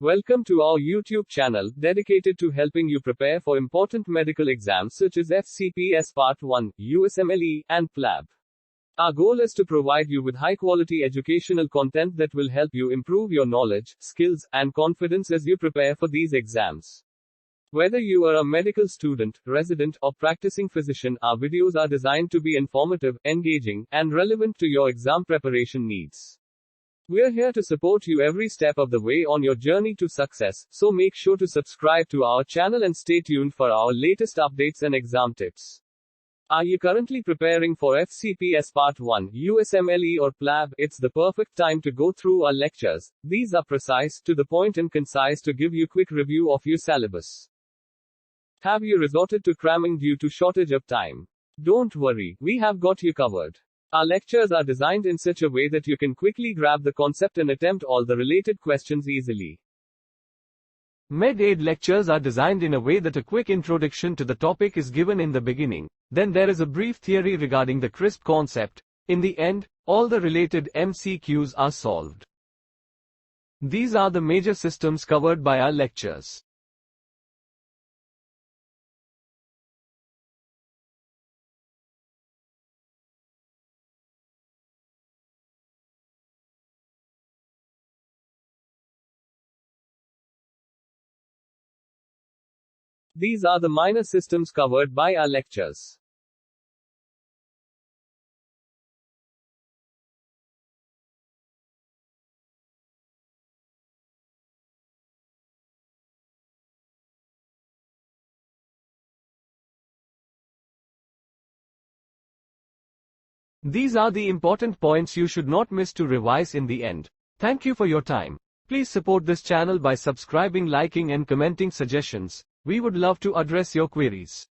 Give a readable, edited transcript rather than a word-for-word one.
Welcome to our YouTube channel, dedicated to helping you prepare for important medical exams such as fcps Part 1, usmle, and PLAB. Our goal is to provide you with high-quality educational content that will help you improve your knowledge, skills, and confidence as you prepare for these exams. Whether you are a medical student, resident, or practicing physician, our videos are designed to be informative, engaging, and relevant to your exam preparation needs. We're here to support you every step of the way on your journey to success, so make sure to subscribe to our channel and stay tuned for our latest updates and exam tips. Are you currently preparing for fcps Part 1, usmle or PLAB? It's the perfect time to go through our lectures. These are precise, to the point and concise to give you quick review of your syllabus. Have you resorted to cramming due to shortage of time? Don't worry, we have got you covered. Our lectures are designed in such a way that you can quickly grab the concept and attempt all the related questions easily. Med-Aid lectures are designed in a way that a quick introduction to the topic is given in the beginning, then there is a brief theory regarding the crisp concept. In the end, all the related MCQs are solved. These are the major systems covered by our lectures. These are the minor systems covered by our lectures. These are the important points you should not miss to revise in the end. Thank you for your time. Please support this channel by subscribing, liking, and commenting suggestions. We would love to address your queries.